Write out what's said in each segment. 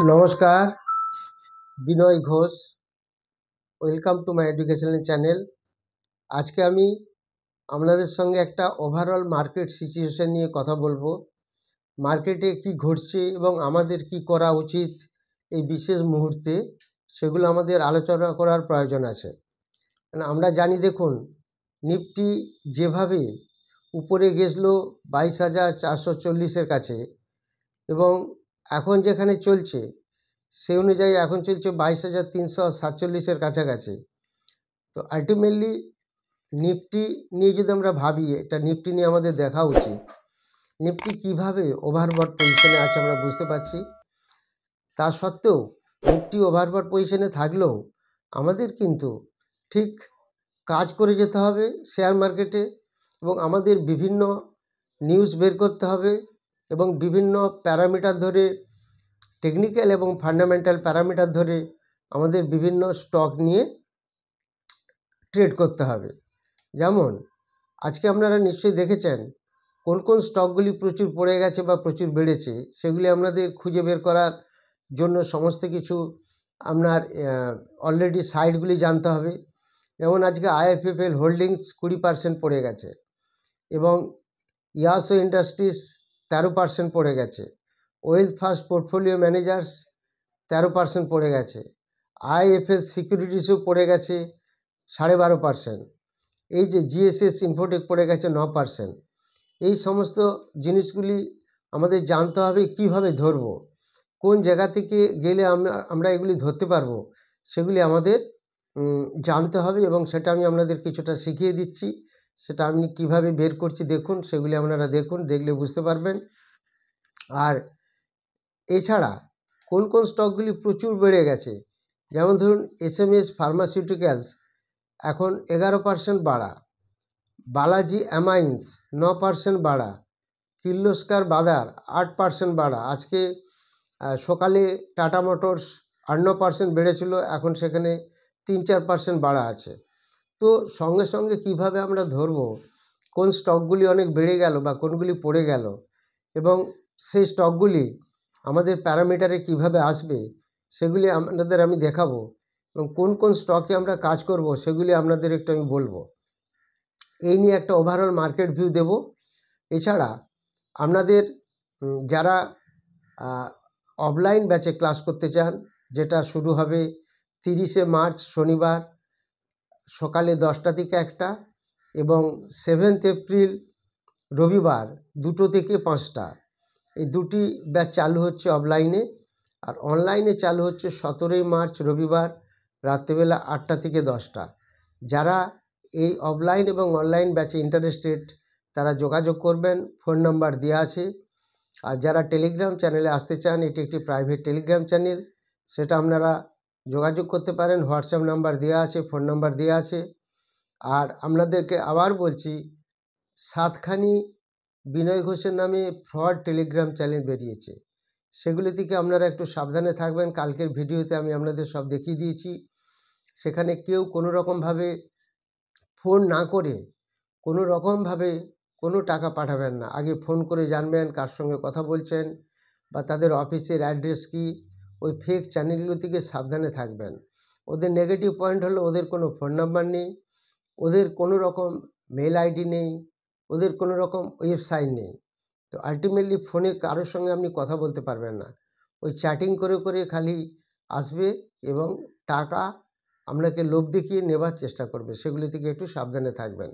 নমস্কার, Binoy Ghosh. Welcome to my educational channel. আজকে আমি আপনাদের সঙ্গে একটা ওভারঅল মার্কেট সিচুয়েশন নিয়ে কথা বলবো। মার্কেটে কি ঘটছে এবং আমাদের কি করা উচিত এই বিশেষ মুহূর্তে, সেগুলো আমাদের আলোচনা করার প্রয়োজন আছে। আমরা জানি, দেখুন, নিফটি যেভাবে উপরে গেছলো 22,440-এর কাছে, এবং এখন যেখানে চলছে সেই অনুযায়ী এখন চলছে 22,347-এর কাছাকাছি। তো আলটিমেটলি নিফটি নিয়ে যদি আমরা ভাবি, এটা নিফটি নিয়ে আমাদের দেখা উচিত। নিফটি কিভাবে ওভারবট পজিশনে আছে আমরা বুঝতে পারছি। তা সত্ত্বেও নিফটি ওভারবট পজিশনে থাকলেও আমাদের কিন্তু ঠিক কাজ করে যেতে হবে শেয়ার মার্কেটে, এবং আমাদের বিভিন্ন নিউজ বের করতে হবে এবং বিভিন্ন প্যারামিটার ধরে, টেকনিক্যাল এবং ফান্ডামেন্টাল প্যারামিটার ধরে আমাদের বিভিন্ন স্টক নিয়ে ট্রেড করতে হবে। যেমন আজকে আপনারা নিশ্চয়ই দেখেছেন কোন কোন স্টকগুলি প্রচুর পড়ে গেছে বা প্রচুর বেড়েছে, সেগুলি আপনাদের খুঁজে বের করার জন্য সমস্ত কিছু আপনার অলরেডি সাইটগুলি জানতে হবে। যেমন আজকে আইএফএফএল হোল্ডিংস 20% পড়ে গেছে, এবং ইয়াসো ইন্ডাস্ট্রিজ 13% পড়ে গেছে। ওয়েলথ ফার্স্ট পোর্টফোলিও ম্যানেজার্স 13% পড়ে গেছে। আইএফএল সিকিউরিটিসও পড়ে গেছে 12.5%। এই যে জিএসএস ইনফোটেক পড়ে গেছে 9%। এই সমস্ত জিনিসগুলি আমাদের জানতে হবে কিভাবে ধরব, কোন জায়গা থেকে গেলে আমরা এগুলি ধরতে পারবো, সেগুলি আমাদের জানতে হবে, এবং সেটা আমি আপনাদের কিছুটা শিখিয়ে দিচ্ছি। সেটা আমি কিভাবে বের করছি দেখুন, সেগুলি আপনারা দেখুন, দেখলে বুঝতে পারবেন। আর এছাড়া কোন কোন স্টকগুলি প্রচুর বেড়ে গেছে, যেমন ধরুন এসএমএস ফার্মাসিউটিক্যালস এখন 11% বাড়া, বালাজি অ্যামাইন্স 9% বাড়া, কির্লোস্কার বাজার 8% বাড়া। আজকে সকালে টাটা মোটরস 8-9% বেড়েছিল, এখন সেখানে 3-4% বাড়া আছে। তো সঙ্গে সঙ্গে কিভাবে আমরা ধরবো কোন স্টকগুলি অনেক বেড়ে গেল বা কোনগুলি পড়ে গেল, এবং সেই স্টকগুলি আমাদের প্যারামিটারে কিভাবে আসবে, সেগুলি আপনাদের আমি দেখাবো, এবং কোন কোন স্টকে আমরা কাজ করব সেগুলি আপনাদের একটু আমি বলবো। এই নিয়ে একটা ওভারঅল মার্কেট ভিউ দেব। এছাড়া আপনাদের যারা অফলাইন ব্যাচে ক্লাস করতে চান, যেটা শুরু হবে 30শে মার্চ শনিবার সকালে 10টা থেকে 1টা, এবং 7th এপ্রিল রবিবার 2টো থেকে 5টা, এই দুটি ব্যাচ চালু হচ্ছে অফলাইনে। আর অনলাইনে চালু হচ্ছে 17ই মার্চ রবিবার রাত্রিবেলা 8টা থেকে 10টা। যারা এই অফলাইন এবং অনলাইন ব্যাচে ইন্টারেস্টেড তারা যোগাযোগ করবেন, ফোন নাম্বার দেওয়া আছে। আর যারা টেলিগ্রাম চ্যানেলে আসতে চান, এটি একটি প্রাইভেট টেলিগ্রাম চ্যানেল, সেটা আপনারা যোগাযোগ করতে পারেন, হোয়াটসঅ্যাপ নাম্বার দেওয়া আছে, ফোন নাম্বার দেওয়া আছে। আর আপনাদেরকে আবার বলছি, 7খানি বিনয় ঘোষের নামে ফ্রড টেলিগ্রাম চ্যানেল বেরিয়েছে, সেগুলি থেকে আপনারা একটু সাবধানে থাকবেন। কালকের ভিডিওতে আমি আপনাদের সব দেখিয়ে দিয়েছি। সেখানে কেউ কোনো রকমভাবে ফোন না করে কোনো রকমভাবে কোনো টাকা পাঠাবেন না। আগে ফোন করে জানবেন কার সঙ্গে কথা বলছেন বা তাদের অফিসের অ্যাড্রেস কী। ওই ফেক চ্যানেলগুলো থেকে সাবধানে থাকবেন। ওদের নেগেটিভ পয়েন্ট হলো ওদের কোনো ফোন নাম্বার নেই, ওদের কোনো রকম মেল আইডি নেই, ওদের কোনো রকম ওয়েবসাইট নেই। তো আলটিমেটলি ফোনে কারোর সঙ্গে আপনি কথা বলতে পারবেন না। ওই চ্যাটিং করে করে খালি আসবে এবং টাকা আপনাকে লোভ দেখিয়ে নেবার চেষ্টা করবে। সেগুলি থেকে একটু সাবধানে থাকবেন।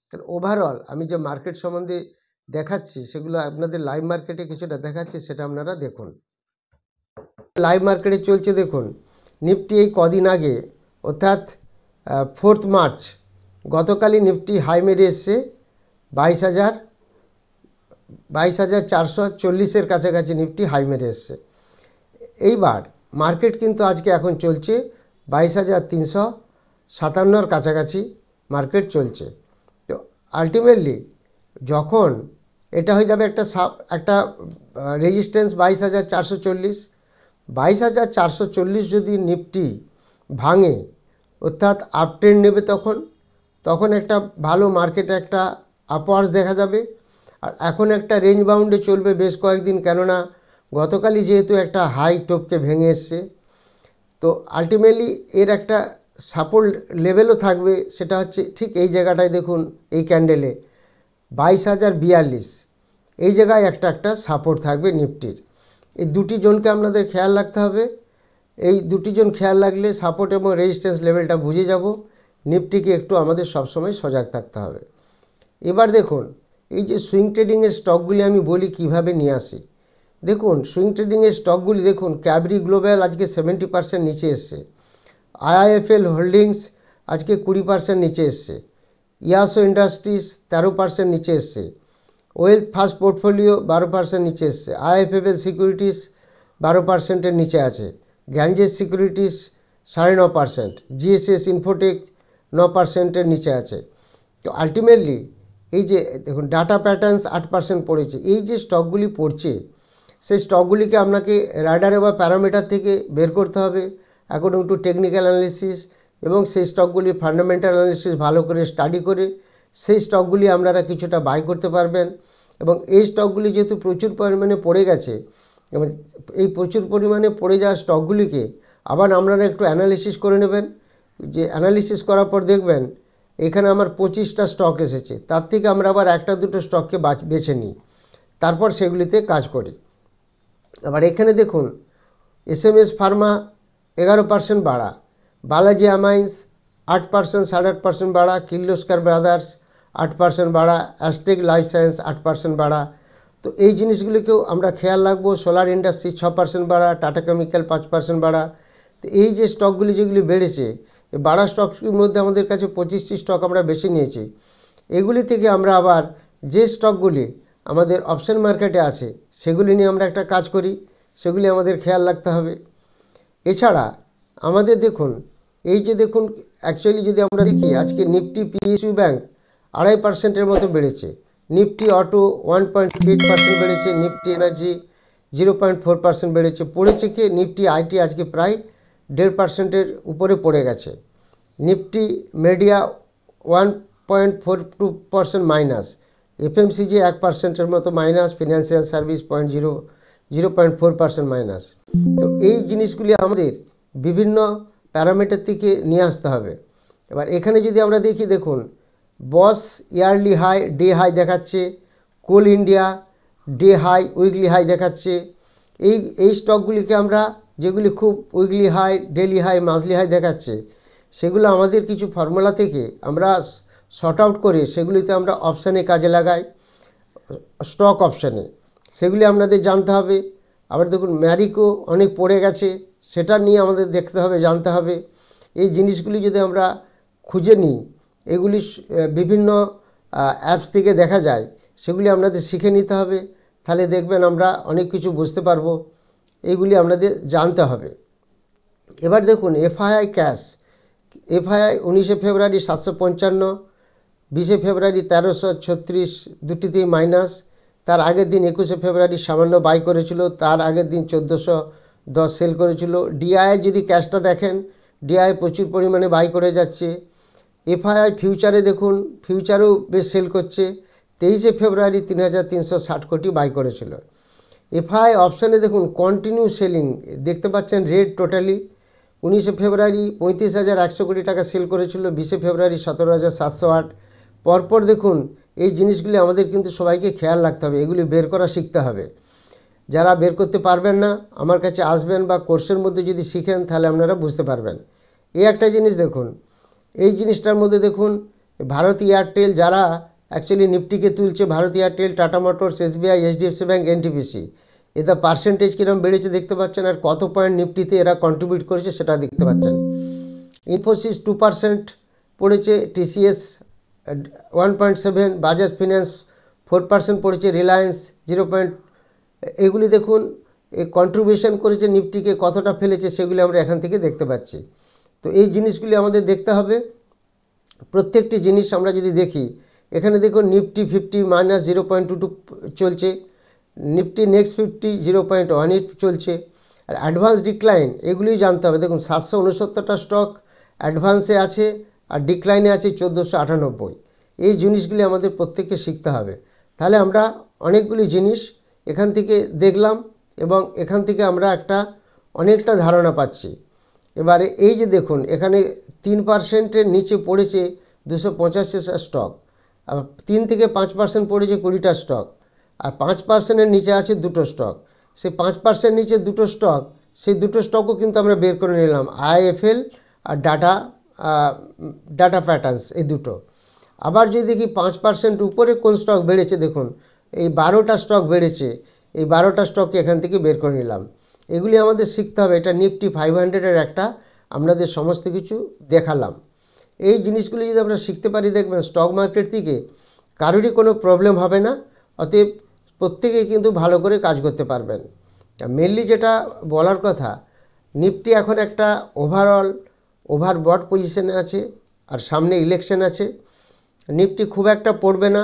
তাহলে ওভারঅল আমি যে মার্কেট সম্বন্ধে দেখাচ্ছি সেগুলো আপনাদের লাইভ মার্কেটে কিছুটা দেখাচ্ছি, সেটা আপনারা দেখুন। লাইভ মার্কেটে চলছে দেখুন, নিফটি এই কদিন আগে অর্থাৎ 4 মার্চ গতকালই নিফটি হাই মেরে এসছে 22,440-এর কাছাকাছি নিফটি হাই মেরে এসছে। এইবার মার্কেট কিন্তু আজকে এখন চলছে 22,357-এর কাছাকাছি মার্কেট চলছে। তো আলটিমেটলি যখন এটা হয়ে যাবে একটা রেজিস্ট্যান্স 22,440, 22,440 যদি নিফটি ভাঙে অর্থাৎ আপ ট্রেন্ড নেবে, তখন একটা ভালো মার্কেটে একটা আপওয়ার্ডস দেখা যাবে। আর এখন একটা রেঞ্জ বাউন্ডে চলবে বেশ কয়েকদিন, কেননা গতকালই যেহেতু একটা হাই টপকে ভেঙে এসছে, তো আলটিমেটলি এর একটা সাপোর্ট লেভেলও থাকবে, সেটা হচ্ছে ঠিক এই জায়গাটায় দেখুন, এই ক্যান্ডেলে 22,042 এই জায়গায় একটা সাপোর্ট থাকবে নিফটির। এই দুটি জোনকে আপনাদের খেয়াল রাখতে হবে। এই দুটি জোন খেয়াল রাখলে সাপোর্ট এবং রেজিস্ট্যান্স লেভেলটা বুঝে যাব। নিফটিকে একটু আমাদের সবসময় সজাগ থাকতে হবে। এবার দেখুন, এই যে সুইং ট্রেডিংয়ের স্টকগুলি আমি বলি কিভাবে নিয়ে আসি। দেখুন, সুইং ট্রেডিংয়ের স্টকগুলি দেখুন, ক্যাবরি গ্লোবাল আজকে 70% নিচে এসছে, আইআইএফএল হোল্ডিংস আজকে 20% নিচে এসছে, ইয়াসো ইন্ডাস্ট্রিজ 13% নিচে এসছে, ওয়েলথ ফার্স্ট পোর্টফোলিও 12% নিচে এসছে, আইএফএফএল সিকিউরিটিস 12%-এর নিচে আছে, গ্যাঞ্জেস সিকিউরিটিস 9.5%, জিএসএস ইনফোটেক 9%-এর নিচে আছে। তো আলটিমেটলি এই যে দেখুন, ডাটা প্যাটার্নস 8% পড়েছে। এই যে স্টকগুলি পড়ছে, সেই স্টকগুলিকে আপনাকে রাডারে বা প্যারামিটার থেকে বের করতে হবে অ্যাকর্ডিং টু টেকনিক্যাল অ্যানালিসিস, এবং সেই স্টকগুলির ফান্ডামেন্টাল অ্যানালিসিস ভালো করে স্টাডি করে সেই স্টকগুলি আপনারা কিছুটা বাই করতে পারবেন। এবং এই স্টকগুলি যেহেতু প্রচুর পরিমাণে পড়ে গেছে, এবং এই প্রচুর পরিমাণে পড়ে যাওয়া স্টকগুলিকে আবার আপনারা একটু অ্যানালিসিস করে নেবেন। যে অ্যানালিসিস করার পর দেখবেন এখানে আমার 25টা স্টক এসেছে, তার থেকে আমরা আবার একটা দুটো স্টককে বেছে নিই, তারপর সেগুলিতে কাজ করি। আবার এখানে দেখুন, এসএমএস ফার্মা 11% বাড়া, বালাজি অ্যামাইন্স 8%, 8.5% বাড়া, কির্লোস্কার ব্রাদার্স 8% বাড়া, অ্যাস্টেক লাইফ সায়েন্স 8% বাড়া। তো এই জিনিসগুলিকেও আমরা খেয়াল রাখবো। সোলার ইন্ডাস্ট্রি 6% বাড়া, টাটা কেমিক্যাল 5% বাড়া। তো এই যে স্টকগুলি যেগুলি বেড়েছে, এই বাড়া স্টকগুলির মধ্যে আমাদের কাছে 25টি স্টক আমরা বেছে নিয়েছি। এগুলি থেকে আমরা আবার যে স্টকগুলি আমাদের অপশন মার্কেটে আছে সেগুলি নিয়ে আমরা একটা কাজ করি, সেগুলি আমাদের খেয়াল রাখতে হবে। এছাড়া আমাদের দেখুন, এই যে দেখুন, অ্যাকচুয়ালি যদি আমরা দেখি আজকে নিফটি পিএসইউ ব্যাংক 2.5%-এর মতো বেড়েছে, নিফটি অটো 1.8% বেড়েছে, নিফটি এনার্জি 0.4% বেড়েছে। পড়েছে কি? নিফটি আইটি আজকে প্রায় 1.5%-এর উপরে পড়ে গেছে, নিফটি মিডিয়া 1.42% মাইনাস, এফএমসিজি 1%-এর মতো মাইনাস, ফিনান্সিয়াল সার্ভিস 0.4% মাইনাস। তো এই জিনিসগুলি আমাদের বিভিন্ন প্যারামিটার থেকে নিয়ে আসতে হবে। এবার এখানে যদি আমরা দেখি, দেখুন, boss yearly high, day high দেখাচ্ছে, Coal India day high, weekly high দেখাচ্ছে। এই স্টকগুলিকে আমরা, যেগুলি খুব weekly high, daily high, monthly high দেখাচ্ছে, সেগুলো আমাদের কিছু ফর্মুলা থেকে আমরা শর্ট আউট করে সেগুলিতে আমরা অপশানে কাজে লাগাই, স্টক অপশানে, সেগুলি আপনাদের জানতে হবে। আবার দেখুন, ম্যারিকো অনেক পড়ে গেছে, সেটা নিয়ে আমাদের দেখতে হবে, জানতে হবে। এই জিনিসগুলি যদি আমরা খুঁজে নিই, এগুলি বিভিন্ন অ্যাপস থেকে দেখা যায়, সেগুলি আপনাদের শিখে নিতে হবে। তাহলে দেখবেন আমরা অনেক কিছু বুঝতে পারবো। এইগুলি আপনাদের জানতে হবে। এবার দেখুন, এফআইআই ক্যাশ, এফআইআই 19শে ফেব্রুয়ারি 755, 20শে ফেব্রুয়ারি 1336, দুটিতেই মাইনাস। তার আগের দিন 21শে ফেব্রুয়ারি সামান্য বাই করেছিল, তার আগের দিন 1410 সেল করেছিল। ডিআই যদি ক্যাশটা দেখেন, ডিআই প্রচুর পরিমাণে বাই করে যাচ্ছে। এফআইআই ফিউচারে দেখুন, ফিউচারেও বেশ সেল করছে। 23শে ফেব্রুয়ারি 3360 কোটি বাই করেছিল। এফআইআই অপশানে দেখুন, কন্টিনিউ সেলিং দেখতে পাচ্ছেন, রেড টোটালি। 19শে ফেব্রুয়ারি 35,100 কোটি টাকা সেল করেছিল, 20শে ফেব্রুয়ারি 17,708। পরপর দেখুন, এই জিনিসগুলি আমাদের কিন্তু সবাইকে খেয়াল রাখতে হবে, এগুলি বের করা শিখতে হবে। যারা বের করতে পারবেন না, আমার কাছে আসবেন বা কোর্সের মধ্যে যদি শিখেন, তাহলে আপনারা বুঝতে পারবেন। এই একটা জিনিস দেখুন, এই জিনিসটার মধ্যে দেখুন, ভারতী এয়ারটেল যারা অ্যাকচুয়ালি নিফটিকে তুলছে, Bharti Airtel, Tata Motors, SBI, HDFC bank, NTPC, এদের পার্সেন্টেজ কীরকম বেড়েছে দেখতে পাচ্ছেন, আর কত পয়েন্ট নিফটিতে এরা কন্ট্রিবিউট করেছে সেটা দেখতে পাচ্ছেন। ইনফোসিস 2% পড়েছে, টিসিএস 1.7, বাজাজ ফিন্যান্স 4% পড়েছে, রিলায়েন্স 0. এগুলি দেখুন, এই কন্ট্রিবিউশন করেছে নিফটিকে, কতটা ফেলেছে সেগুলি আমরা এখান থেকে দেখতে পাচ্ছি। তো এই জিনিসগুলি আমাদের দেখতে হবে। প্রত্যেকটি জিনিস আমরা যদি দেখি, এখানে দেখুন নিফটি 50 মাইনাস 0.22 চলছে, নিফটি নেক্সট 50 0.18 চলছে। আর অ্যাডভান্স ডিক্লাইন এগুলিও জানতে হবে। দেখুন 769টা স্টক অ্যাডভান্সে আছে আর ডিক্লাইনে আছে 1498। এই জিনিসগুলি আমাদের প্রত্যেককে শিখতে হবে। তাহলে আমরা অনেকগুলি জিনিস এখান থেকে দেখলাম এবং এখান থেকে আমরা একটা অনেকটা ধারণা পাচ্ছি। এবারে এই যে দেখুন এখানে 3%-এর নিচে পড়েছে 285টা স্টক, আর 3 থেকে 5% পড়েছে 20টা স্টক, আর 5%-এর নিচে আছে দুটো স্টক। সেই 5% নিচে দুটো স্টক, সেই দুটো স্টকও কিন্তু আমরা বের করে নিলাম, IIFL আর ডাটা প্যাটার্নস, এই দুটো। আবার যদি দেখি 5% উপরে কোন স্টক বেড়েছে, দেখুন এই 12টা স্টক বেড়েছে, এই 12টা স্টককে এখান থেকে বের করে নিলাম। এগুলি আমাদের শিখতে হবে। এটা নিফটি 500-এর একটা আপনাদের সমস্ত কিছু দেখালাম। এই জিনিসগুলি যদি আমরা শিখতে পারি, দেখবেন স্টক মার্কেট থেকে কারোরই কোনো প্রবলেম হবে না। অতএব প্রত্যেকেই কিন্তু ভালো করে কাজ করতে পারবেন। মেনলি যেটা বলার কথা, নিফটি এখন একটা ওভারবট পজিশনে আছে, আর সামনে ইলেকশন আছে। নিফটি খুব একটা পড়বে না,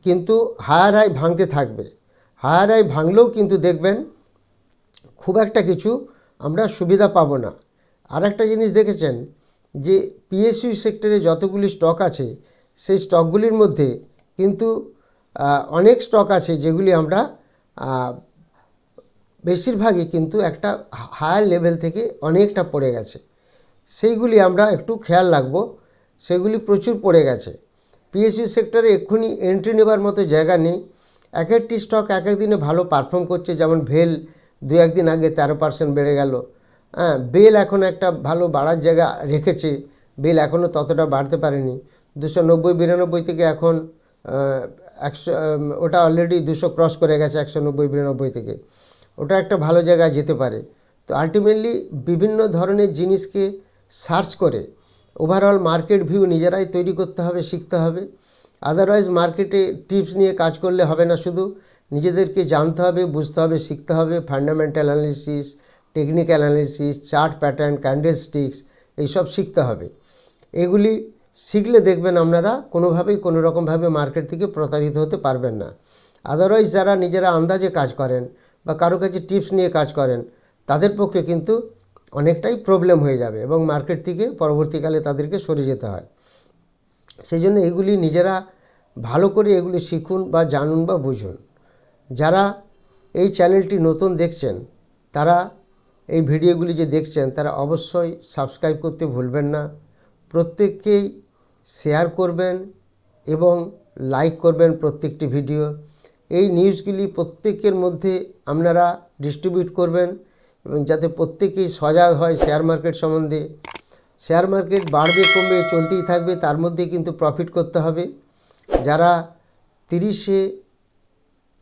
কিন্তু হায়ার হাই ভাঙতে থাকবে। হায়ার হাই ভাঙলেও কিন্তু দেখবেন খুব একটা কিছু আমরা সুবিধা পাবো না। আর একটা জিনিস দেখেছেন যে পিএসইউ সেক্টরে যতগুলি স্টক আছে, সেই স্টকগুলির মধ্যে কিন্তু অনেক স্টক আছে যেগুলি আমরা বেশিরভাগই কিন্তু একটা হায়ার লেভেল থেকে অনেকটা পড়ে গেছে। সেইগুলি আমরা একটু খেয়াল রাখবো, সেগুলি প্রচুর পড়ে গেছে। পিএসইউ সেক্টরে এক্ষুনি এন্ট্রি নেবার মতো জায়গা নেই। এক একটি স্টক এক এক দিনে ভালো পারফর্ম করছে, যেমন ভেল 2-1 দিন আগে 13% বেড়ে গেল। হ্যাঁ, বেল এখন একটা ভালো বাড়ার জায়গা রেখেছে, বেল এখনও ততটা বাড়তে পারেনি। 290-92 থেকে এখন 100, ওটা অলরেডি 200 ক্রস করে গেছে 190-92 থেকে। ওটা একটা ভালো জায়গায় যেতে পারে। তো আলটিমেটলি বিভিন্ন ধরনের জিনিসকে সার্চ করে ওভারঅল মার্কেট ভিউ নিজেরাই তৈরি করতে হবে, শিখতে হবে। আদারওয়াইজ মার্কেটে টিপস নিয়ে কাজ করলে হবে না, শুধু নিজেদেরকে জানতে হবে, বুঝতে হবে, শিখতে হবে। Fundamental analysis, technical analysis, chart pattern, candlesticks, এইসব শিখতে হবে। এগুলি শিখলে দেখবেন আপনারা কোনোভাবেই কোনো রকমভাবে মার্কেট থেকে প্রতারিত হতে পারবেন না। আদারওয়াইজ যারা নিজেরা আন্দাজে কাজ করেন বা কারো কাছে টিপস নিয়ে কাজ করেন, তাদের পক্ষে কিন্তু অনেকটাই প্রবলেম হয়ে যাবে এবং মার্কেট থেকে পরবর্তীকালে তাদেরকে সরে যেতে হয়। সেই জন্য এগুলি নিজেরা ভালো করে এগুলি শিখুন বা জানুন বা বুঝুন। যারা এই চ্যানেলটি নতুন দেখছেন, তারা এই ভিডিওগুলি যে দেখছেন, তারা অবশ্যই সাবস্ক্রাইব করতে ভুলবেন না। প্রত্যেককেই শেয়ার করবেন এবং লাইক করবেন প্রত্যেকটি ভিডিও। এই নিউজগুলি প্রত্যেকের মধ্যে আপনারা ডিস্ট্রিবিউট করবেন, এবং যাতে প্রত্যেকেই সজাগ হয় শেয়ার মার্কেট সম্বন্ধে। শেয়ার মার্কেট বাড়বে কমবে চলতেই থাকবে, তার মধ্যে কিন্তু প্রফিট করতে হবে। যারা 30শে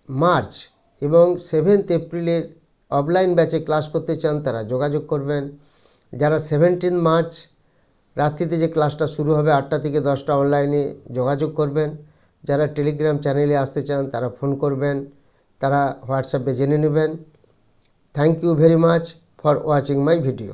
মার্চ এবং 7th এপ্রিলের অফলাইন ব্যাচে ক্লাস করতে চান, তারা যোগাযোগ করবেন। যারা 17 মার্চ রাত্রিতে যে ক্লাসটা শুরু হবে 8টা থেকে 10টা, অনলাইনে যোগাযোগ করবেন। যারা টেলিগ্রাম চ্যানেলে আসতে চান, তারা ফোন করবেন, তারা হোয়াটসঅ্যাপে জেনে নেবেন। Thank you very much for watching my video.